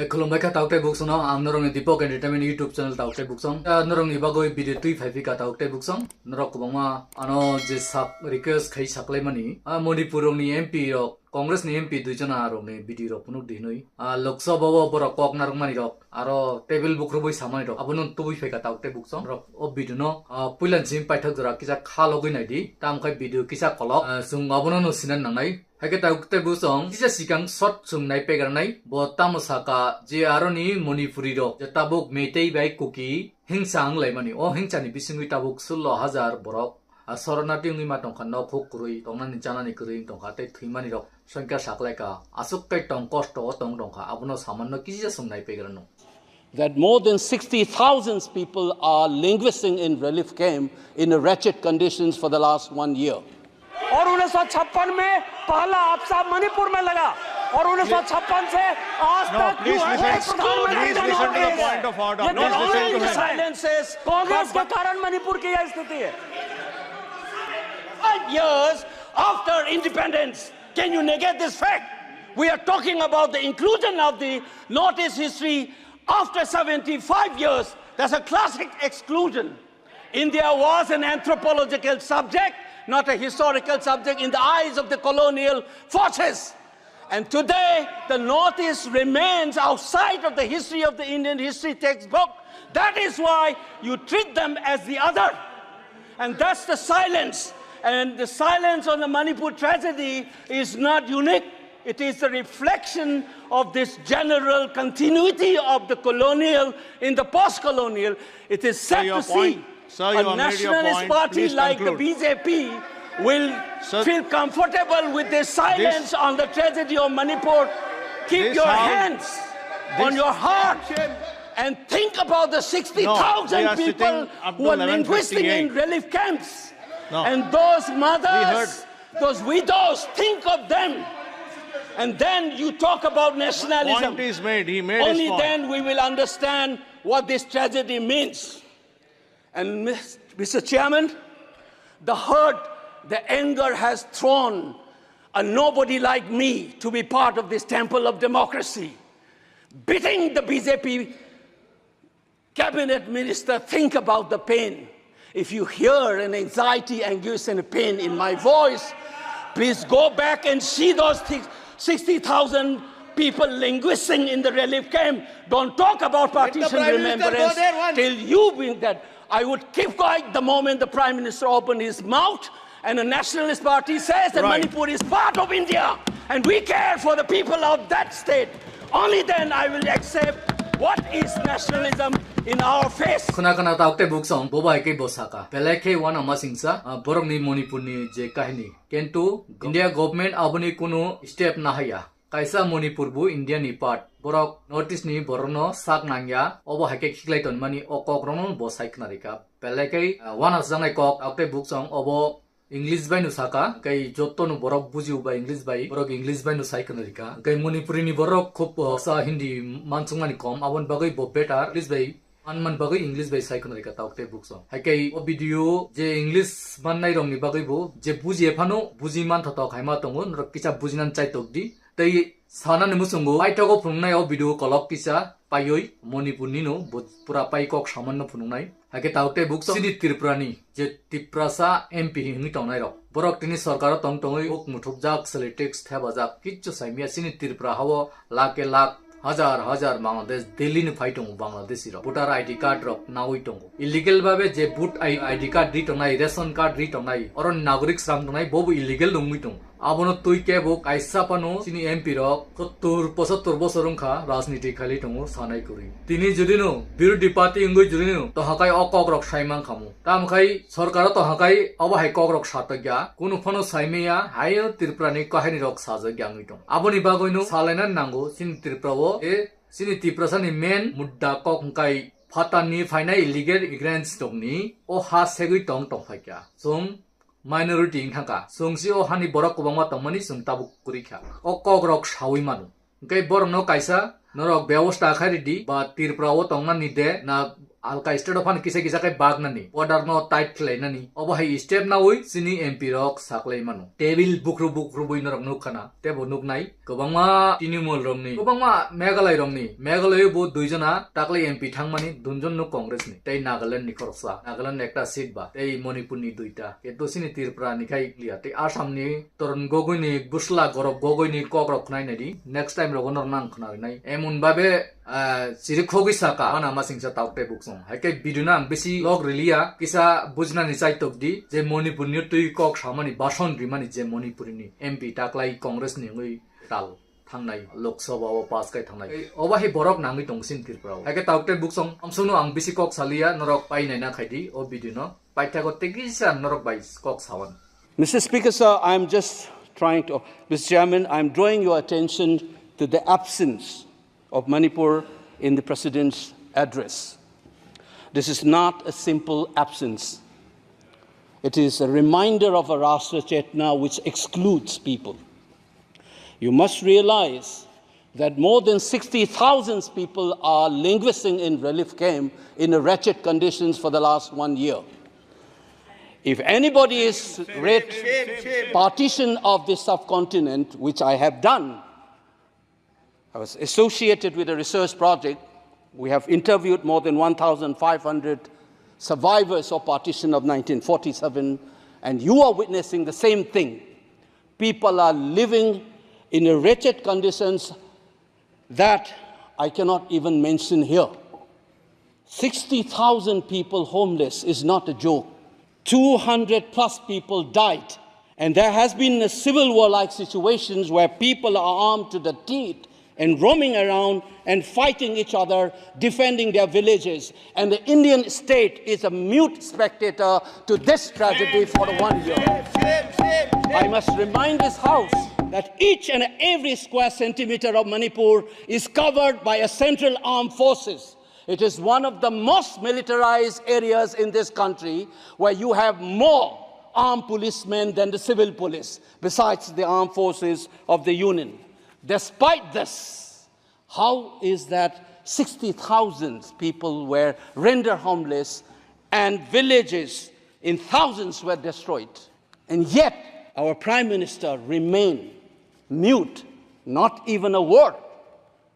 खुलुमबाय खा तावटे बुकसनो आं नरंनि दीपक एंटरटेनमेंट यूट्यूब चैनल तावटे बुकसं नरंनि बागै भिडियो तुई फाइफि का तावटे बुकसं नरक बमा आनो जे साक रिक्वेस्ट खाइ साकले मनी मणिपुरनि एमपी रक कांग्रेस नि एमपी दुइजना आरने भिडियो रक पुनुक दिनoi लोकसभा बर कक नारमानि रक आरो टेबल बुक्रबoi सामानि रक आबनो तुबि फेका तावटे बुकसं रक ओ भिडियो न पुइलान जिम पाइथक जरा किसा खालगै नायदि तामखाय भिडियो किसा कलक जों आबनो न सिनान नांनाय हाके तावटे बुसं किसा सिकां शॉट सुंनाय पेगारनाय ब तामसाका जे आरनि मणिपुरि रक जे ताबुक मेतै बाय कुकी हिंसा आंलायमानि ओ हिंसानि बिसिंगै ताबुक 16,000 बरक शरणार्थी उंगै मातं खान खुक कुरुइ तंनानि जानानि कुरुइ तंखा तै थैमानि रक संख्या साकलायका आसुकै टं कष्ट टं दंखा आबनो सामान्य किसा सुंनाय पेगारनो that more than 60,000 people are languishing in relief camp in a wretched conditions for the last 1 year. और 1956 में पहला आपसा मणिपुर में लगा और 1956 से आज तक कांग्रेस के कारण मणिपुर की यह स्थिति है 5 years after independence, can you negate this fact? We are talking about the inclusion of the Northeast history after 75 years. That's a classic exclusion. India was an anthropological subject, not a historical subject in the eyes of the colonial forces. And today, the Northeast remains outside of the history of the Indian history textbook. That is why you treat them as the other. And that's the silence. And the silence on the Manipur tragedy is not unique. It is a reflection of this general continuity of the colonial in the post-colonial. It is sad to see a nationalist party like the BJP will feel comfortable with this silence on the tragedy of Manipur. Keep your hands on your heart and think about the 60,000 people who are languishing in relief camps. And those mothers, those widows, think of them. And then you talk about nationalism. Point is made. He made Only his point. then we will understand what this tragedy means. And Mr. Chairman, the hurt, the anger has thrown a nobody like me to be part of this temple of democracy. Beating the BJP cabinet minister, think about the pain. If you hear an anxiety, anguish and pain in my voice, please go back and see those 60,000 people languishing in the relief camp. Don't talk about partition remembrance till you bring that. I would keep quiet the moment the Prime Minister opened his mouth and a nationalist party says that Manipur is part of India and we care for the people of that state. Only then I will accept what is nationalism in our face. Khuna taukte buksong bobai ke bosaka pelake one amasingsa borokni Manipurni je kahini kentu India government abuni kunu step nahaya kaisa Manipur bu India ni part borok notice ni borono sak nangya obo hake khiklaiton mani okokronon bosai knarika pelake one asangai kok taukte buksong obo English by no saka kai jotto no borok bujiu by English by borok English by no sai knarika kai Manipuri ni borok khup sa Hindi mansungmani kom abon bagai bo better English by man bagai English by sai knarika taukte bukso hakai o video je English bannai rong ni bagai bo je buji ephano buji man thata khaima tongo nro kicha bujinan chai tokdi tei sana ni musungo paitogo phungnai o video kolok kisa payoi Manipurni no pura paikok samanno phungnai hake taukte bukso sini Tripurani je Triprasa MP hingi tongnai rok borok tini sarkar tong tongoi ok muthupjak selitex thebajak kichu saimia sini Tripura hawo lake lak हजार बांग्लादेश दिल्ली नि fight दङ बांग्लादेशी र voter ID card र नावै दङ illegal भाबे जे vote ID card रि तनाय ration card रि तनाय अर नागरिक स्राम तनाय बबो illegal दङमै दङ आबनो तुइ के बो काइसा पानो सिनि एमपी र 70-75 बसरंखा राजनीति खालि दङ सानाय करि तिनि जुदिनो विरोधी पार्टी इंगै जुदिनो तो हाकाय अकक रक साइमां खामु तामखाय सरकार तो हाकाय अब हाय कक रक सातग्या कुनु फनो साइमेया हाय त्रिपुरानि काहिनी रक साजग्या आंगै दङ आबनि बागैनो सालायना नांगौ सिनि त्रिपुराव sini Triprasani main mudda kok kai fatani fainai illegal immigrants tongni o ha segui tong faikya sung minority ingka sungsi o hani borak kubangma tongmani sung tabuk kurikha o kok rok sawi manu kai borok no kaisa norok ব্যবস্থা খাইদি বা Tripura o tongmani de na alka state of an kisa kisa kai bag nani order no tight clay nani oba hai step na oi sini MP rock saklai manu table bukru bui norok nuk khana tebo nuk nai kobangma tinimol romni kobangma megalai romni megalai bo duijana taklai MP thangmani dunjon no congress ni tei nagaland ni khorsa nagaland ekta seat ba tei manipur ni duita eto sini tirpura ni khai clear tei assam ni toron gogoi ni busla gorok gogoi ni kokrok khnai nadi next time rogonor nang khna nai emun babe siri khogi saka ana masingsa taukte buksong haike biduna besi log relia kisa bujna ni chai tokdi je manipur ni tui kok samani bason rimani je manipur ni MP taklai congress ni ngui tal thangnai lok sabha o pass kai thangnai oba he borok nangi tongsin tirpra haike taukte buksong amsono ang besi kok salia norok pai nai na khaidi o bidino paitha ko tegisa norok bai kok sawan. Mr. Speaker, sir, I am just trying to, Mr. Chairman, I am drawing your attention to the absence of Manipur in the President's address. This is not a simple absence. It is a reminder of a Rashtra Chetna which excludes people. You must realize that more than 60,000 people are languishing in relief camp in wretched conditions for the last 1 year. If anybody is read partition of this subcontinent, which I have done, I was associated with a research project. We have interviewed more than 1,500 survivors of partition of 1947, and you are witnessing the same thing. People are living in wretched conditions that I cannot even mention here. 60,000 people homeless is not a joke. 200 plus people died. And there has been a civil war-like situations where people are armed to the teeth and roaming around and fighting each other, defending their villages. And the Indian state is a mute spectator to this tragedy for 1 year. I must remind this House that each and every square centimeter of Manipur is covered by a central armed forces. It is one of the most militarized areas in this country where you have more armed policemen than the civil police, besides the armed forces of the Union. Despite this, how is that 60,000 people were rendered homeless and villages in thousands were destroyed? And yet, our Prime Minister remained mute, not even a word.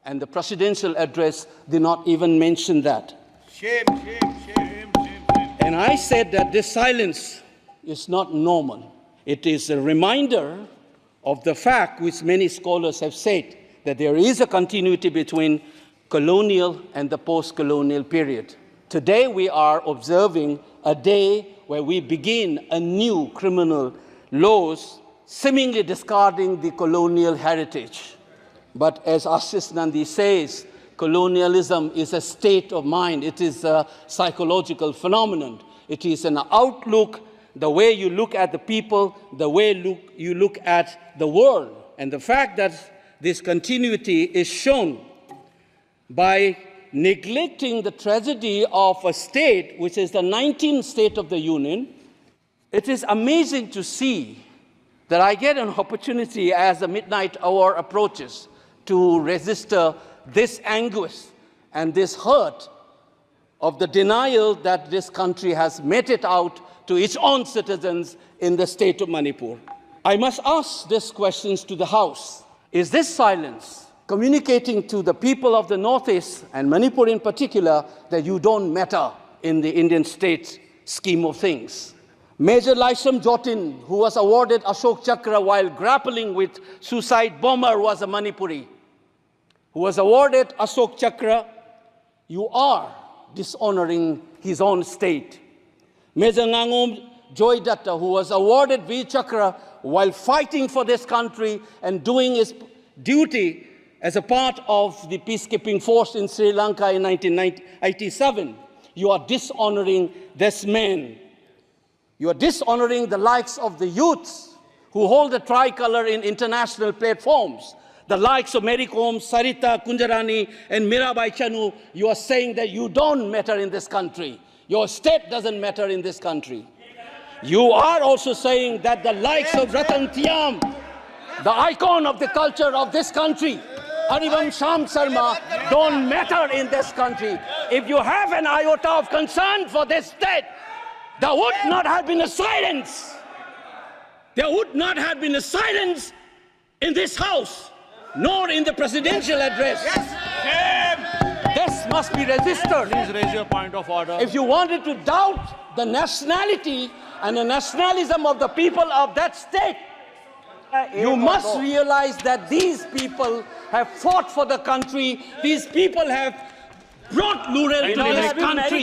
And the presidential address did not even mention that. Shame. And I said that this silence is not normal. It is a reminder of the fact which many scholars have said, that there is a continuity between colonial and the post-colonial period. Today we are observing a day where we begin a new criminal laws, seemingly discarding the colonial heritage. But as Ashish Nandi says, colonialism is a state of mind. It is a psychological phenomenon. It is an outlook, the way you look at the people, the way you look at the world. And the fact that this continuity is shown by neglecting the tragedy of a state, which is the 19th state of the Union. It is amazing to see that I get an opportunity as the midnight hour approaches to register this anguish and this hurt of the denial that this country has meted out to its own citizens in the state of Manipur. I must ask these questions to the House. Is this silence communicating to the people of the Northeast, and Manipur in particular, that you don't matter in the Indian state scheme of things? Major Laisam Jotin, who was awarded Ashok Chakra while grappling with suicide bomber, was a Manipuri. Who was awarded Ashok Chakra, you are dishonoring his own state. Major Ngangom Joy Datta, who was awarded Veer Chakra while fighting for this country and doing his duty as a part of the peacekeeping force in Sri Lanka in 1987. You are dishonoring this man. You are dishonoring the likes of the youths who hold the tricolor in international platforms. The likes of Mary Kom, Sarita Kunjarani, and Mirabai Chanu. You are saying that you don't matter in this country. Your state doesn't matter in this country. You are also saying that the likes of Ratan Tiam, the icon of the culture of this country, Harivam Sham Sarma, don't matter in this country. if you have an iota of concern for this state, there would not have been a silence. There would not have been a silence in this house, nor in the presidential address. This must be registered. Please raise your point of order. If you wanted to doubt the nationality and the nationalism of the people of that state, you must realize that these people have fought for the country. These people have brought Lural to this country.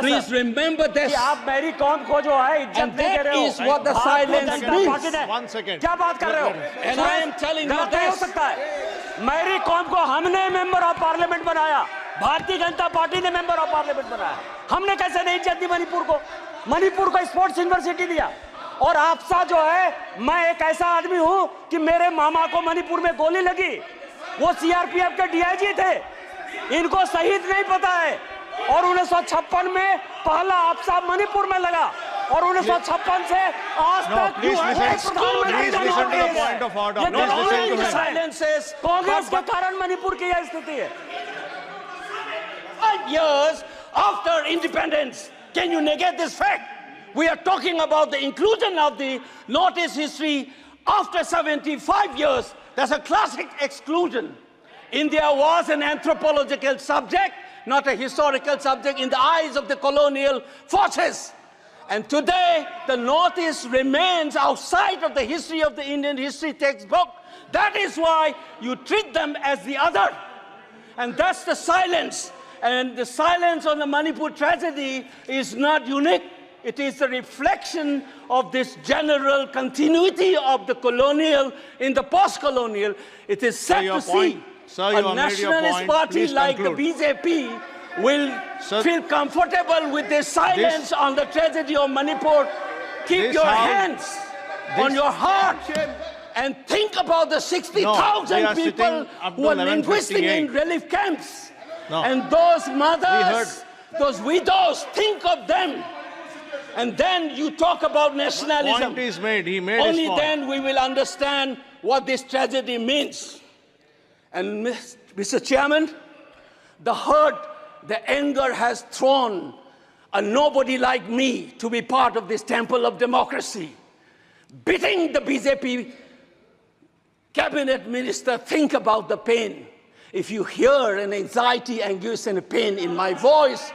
Please remember this. आप मेरी कौम को जो है इज्जत And नहीं दे that रहे हो। is what the silence means. 1 second. क्या बात कर रहे हो? And I am telling you गलत नहीं हो this. सकता है। मेरी कौम को हमने मेंबर ऑफ पार्लियामेंट बनाया, भारतीय जनता पार्टी ने मेंबर ऑफ पार्लियामेंट बनाया। हमने कैसे नहीं इज्जत दी मणिपुर को? मणिपुर को स्पोर्ट्स यूनिवर्सिटी दिया। और आपसा जो है, मैं एक ऐसा आदमी हूं कि मेरे मामा को मणिपुर में गोली लगी, वो सीआरपीएफ के डीआईजी थे, इनको शहीद नहीं पता है। और 1956 में पहला आपसा मणिपुर में लगा, और 1956 से आज तक please listen to the point of order. ये Please listen to him. Silences. Congress के कारण मणिपुर की यह स्थिति है। 5 years after independence, can you negate this fact? We are talking about the inclusion of the Northeast history after 75 years. That's a classic exclusion. India was an anthropological subject, not a historical subject in the eyes of the colonial forces. And today, the Northeast remains outside of the history of the Indian history textbook. That is why you treat them as the other. And that's the silence. And the silence on the Manipur tragedy is not unique. It is a reflection of this general continuity of the colonial in the post-colonial. It is sad your to point. see Sir, you a have made your nationalist point. party Please like conclude. the BJP will Sir, feel comfortable with this silence on the tragedy of Manipur. Keep This your house- hands on your heart and think about the we 60,000 are people sitting up to who are linguisting 11:58. in relief camps. No. And those We mothers, those widows, think of them. And then you talk about nationalism. Point is made. He made Only his point. then we will understand what this tragedy means. And Mr. Chairman, the hurt, the anger has thrown a nobody like me to be part of this temple of democracy. Beating the BJP cabinet minister, think about the pain. If you hear an anxiety, anguish, and a pain in my voice,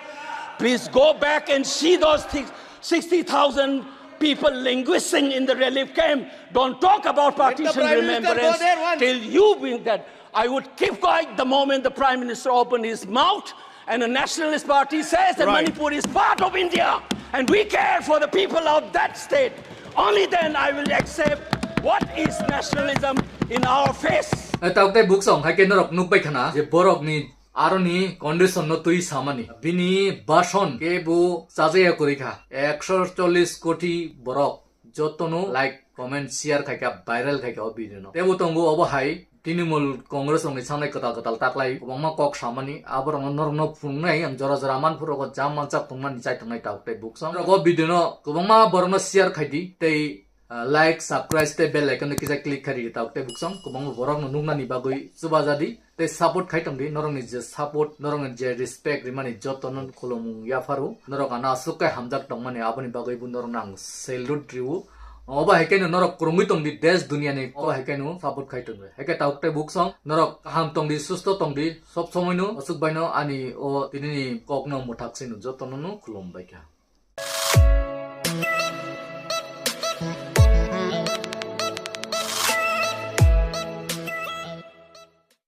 please go back and see those things. 60,000 people linguisting in the relief camp. Don't talk about partition remembrance till you bring that. I would keep quiet the moment the Prime Minister opened his mouth and the Nationalist Party says that Right. Manipur is part of India and we care for the people of that state. Only then I will accept what is nationalism in our face. Taukte book song hai ke norok nukbai khana je borok ni aroni condition no tui samani bini bashon ke bu sajaya korikha 140 koti borok jotonu like comment share khaika viral khaika video no tebu tongu obo hai Tinimul Congress on the Sunday Katatal Taklai, Wama Kok Shamani, Abram no Funay, and Jora Zaraman Puro Jaman Chapuman Chai tonight out the books. Go Bidino, Kubama Borona Siar Kadi, they like, subscribe, the bell icon, the Kizak click carry it out the books on, Kubama Boron, Nungani Bagui, Subazadi, they support Kaitamdi, not only just support, not only respect, Rimani Joton, Kolom Yafaru, Norokana Suka Hamdak Tomani, Abani Bagui Bundoranang, Salute Triu. Oba hekeno norok krungitong di des dunia ni oba hekeno sabut kaiton we heke taukte buksong norok ham tong di susto tong di sob somoy no asuk baino ani o tinini kokno mutak sinu jotono no kulom baikya